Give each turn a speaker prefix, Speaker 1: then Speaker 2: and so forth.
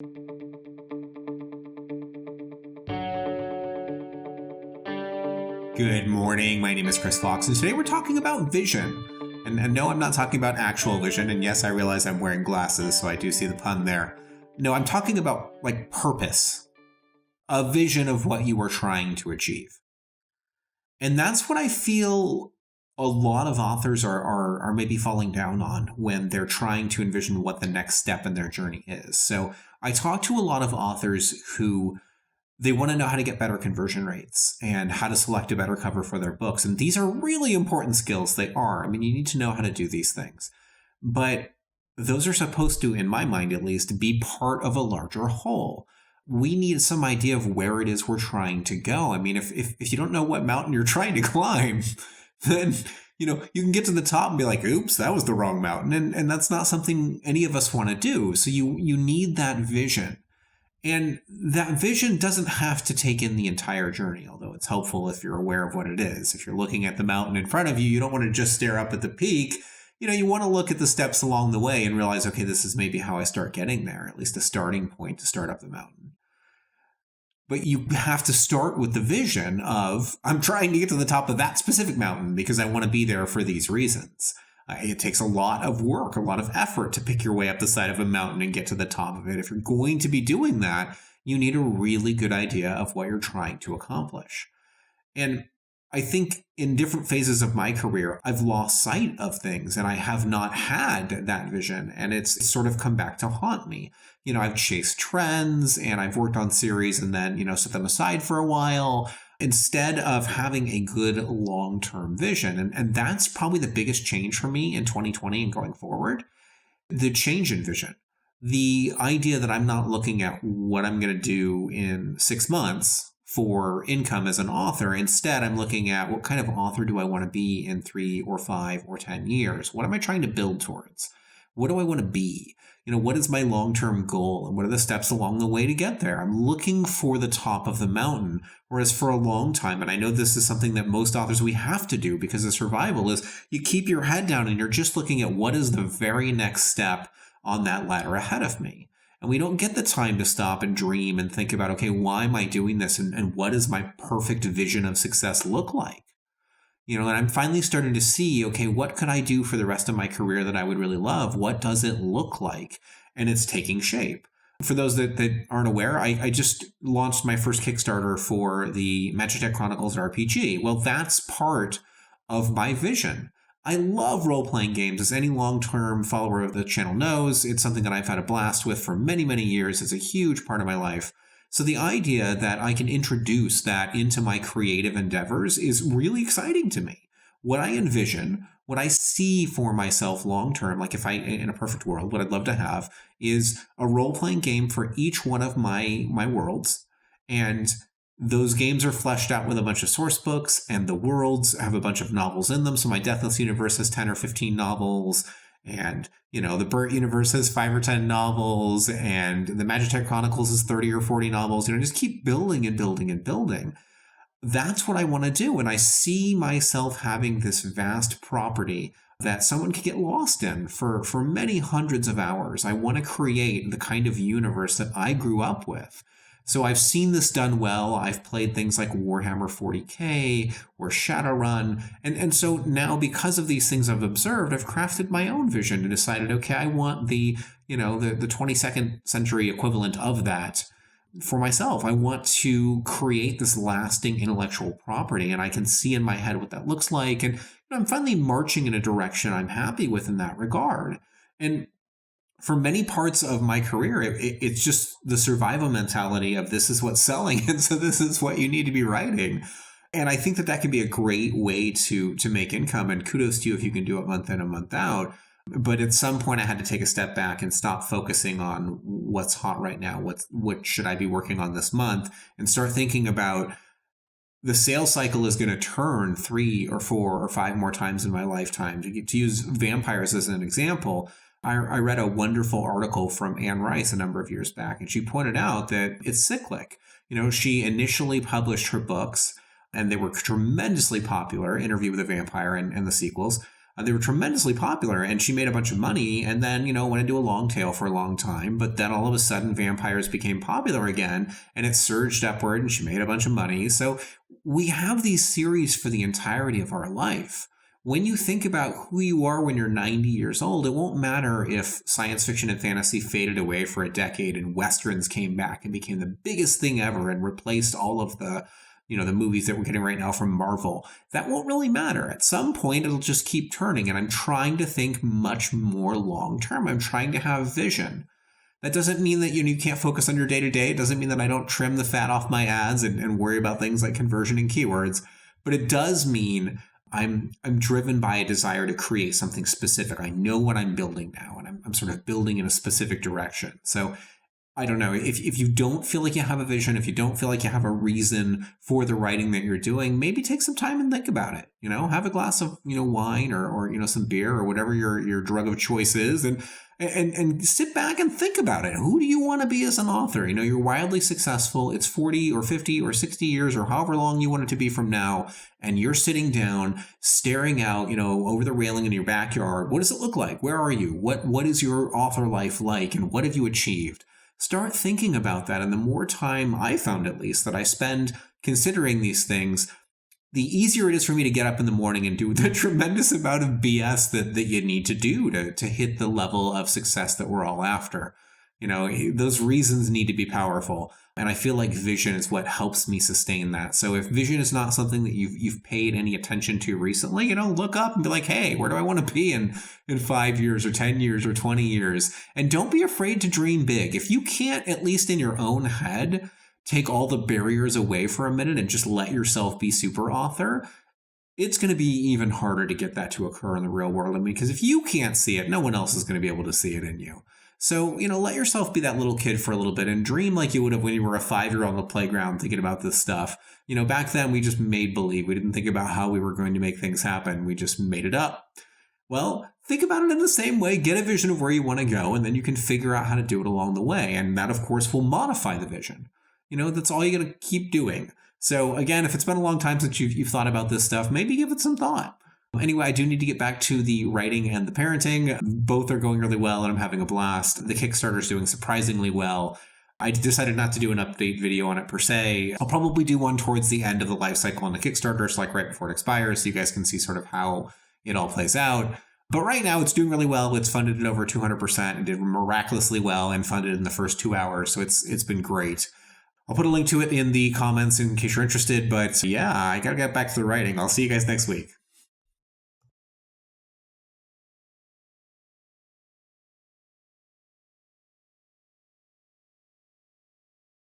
Speaker 1: Good morning. My name is Chris Fox, and today we're talking about vision. And no, I'm not talking about actual vision. And yes, I realize I'm wearing glasses, so I do see the pun there. No, I'm talking about like purpose, a vision of what you are trying to achieve. And that's what I feel a lot of authors are maybe falling down on when they're trying to envision what the next step in their journey is. So I talk to a lot of authors who they want to know how to get better conversion rates and how to select a better cover for their books. And these are really important skills. They are. I mean, you need to know how to do these things. But those are supposed to, in my mind at least, be part of a larger whole. We need some idea of where it is we're trying to go. I mean, if you don't know what mountain you're trying to climb, then you can get to the top and be like, oops, that was the wrong mountain. And that's not something any of us want to do. So you need that vision. And that vision doesn't have to take in the entire journey, although it's helpful if you're aware of what it is. If you're looking at the mountain in front of you, you don't want to just stare up at the peak. You want to look at the steps along the way and realize, okay, this is maybe how I start getting there, at least a starting point to start up the mountain. But you have to start with the vision of, I'm trying to get to the top of that specific mountain because I want to be there for these reasons. It takes a lot of work, a lot of effort to pick your way up the side of a mountain and get to the top of it. If you're going to be doing that, you need a really good idea of what you're trying to accomplish. And I think in different phases of my career, I've lost sight of things and I have not had that vision. And it's sort of come back to haunt me. I've chased trends and I've worked on series and then, set them aside for a while, instead of having a good long-term vision. And that's probably the biggest change for me in 2020 and going forward. The change in vision. The idea that I'm not looking at what I'm going to do in 6 months for income as an author. Instead, I'm looking at what kind of author do I want to be in 3 or 5 or 10 years? What am I trying to build towards? What do I want to be? What is my long-term goal and what are the steps along the way to get there? I'm looking for the top of the mountain, whereas for a long time, and I know this is something that most authors we have to do because of survival, is you keep your head down and you're just looking at what is the very next step on that ladder ahead of me. And we don't get the time to stop and dream and think about, okay, why am I doing this? And what does my perfect vision of success look like? And I'm finally starting to see, okay, what could I do for the rest of my career that I would really love? What does it look like? And it's taking shape. For those that aren't aware, I just launched my first Kickstarter for the Magitech Chronicles RPG. Well, that's part of my vision. I love role-playing games. As any long-term follower of the channel knows, it's something that I've had a blast with for many, many years. It's a huge part of my life. So the idea that I can introduce that into my creative endeavors is really exciting to me. What I envision, what I see for myself long-term, like if I, in a perfect world, what I'd love to have is a role-playing game for each one of my worlds. And those games are fleshed out with a bunch of source books, and the worlds have a bunch of novels in them. So my Deathless universe has 10 or 15 novels. And, the Burt universe has 5 or 10 novels, and the Magitech Chronicles is 30 or 40 novels. Just keep building and building and building. That's what I want to do. And I see myself having this vast property that someone could get lost in for many hundreds of hours. I want to create the kind of universe that I grew up with. So I've seen this done well. I've played things like Warhammer 40K or Shadowrun. And so now because of these things I've observed, I've crafted my own vision and decided, okay, I want the 22nd century equivalent of that for myself. I want to create this lasting intellectual property, and I can see in my head what that looks like. And I'm finally marching in a direction I'm happy with in that regard. And for many parts of my career, it's just the survival mentality of this is what's selling, and so this is what you need to be writing. And I think that can be a great way to make income, and kudos to you if you can do it month in and month out. But at some point I had to take a step back and stop focusing on what's hot right now, what should I be working on this month, and start thinking about the sales cycle is going to turn 3 or 4 or 5 more times in my lifetime. To use vampires as an example, I read a wonderful article from Anne Rice a number of years back, and she pointed out that it's cyclic. She initially published her books, and they were tremendously popular, Interview with a Vampire and the sequels. They were tremendously popular, and she made a bunch of money, and then, went into a long tail for a long time. But then all of a sudden, vampires became popular again, and it surged upward, and she made a bunch of money. So we have these series for the entirety of our life. When you think about who you are when you're 90 years old, it won't matter if science fiction and fantasy faded away for a decade and Westerns came back and became the biggest thing ever and replaced all of the movies that we're getting right now from Marvel. That won't really matter. At some point, it'll just keep turning. And I'm trying to think much more long term. I'm trying to have vision. That doesn't mean that you can't focus on your day to day. It doesn't mean that I don't trim the fat off my ads and worry about things like conversion and keywords. But it does mean I'm driven by a desire to create something specific. I know what I'm building now, and I'm sort of building in a specific direction. So I don't know, if you don't feel like you have a vision, if you don't feel like you have a reason for the writing that you're doing, maybe take some time and think about it. Have a glass of wine or some beer or whatever your drug of choice is, and sit back and think about it. Who do you want to be as an author? You're wildly successful. It's 40 or 50 or 60 years or however long you want it to be from now, and you're sitting down staring out over the railing in your backyard. What does it look like? Where are you? What is your author life like, and what have you achieved? Start thinking about that. And the more time I found, at least, that I spend considering these things, the easier it is for me to get up in the morning and do the tremendous amount of BS that you need to do to hit the level of success that we're all after. Those reasons need to be powerful. And I feel like vision is what helps me sustain that. So if vision is not something that you've paid any attention to recently, look up and be like, hey, where do I want to be in 5 years or 10 years or 20 years? And don't be afraid to dream big. If you can't, at least in your own head, take all the barriers away for a minute and just let yourself be super author, it's going to be even harder to get that to occur in the real world. Because if you can't see it, no one else is going to be able to see it in you. So, let yourself be that little kid for a little bit and dream like you would have when you were a 5-year-old on the playground thinking about this stuff. Back then we just made believe. We didn't think about how we were going to make things happen. We just made it up. Well, think about it in the same way. Get a vision of where you want to go, and then you can figure out how to do it along the way. And that, of course, will modify the vision. That's all you got to keep doing. So again, if it's been a long time since you've thought about this stuff, maybe give it some thought. Anyway, I do need to get back to the writing and the parenting. Both are going really well, and I'm having a blast. The Kickstarter is doing surprisingly well. I decided not to do an update video on it per se. I'll probably do one towards the end of the life cycle on the Kickstarter, so like right before it expires, so you guys can see sort of how it all plays out. But right now, it's doing really well. It's funded at over 200% and did miraculously well and funded in the first 2 hours, so it's been great. I'll put a link to it in the comments in case you're interested, but yeah, I gotta get back to the writing. I'll see you guys next week.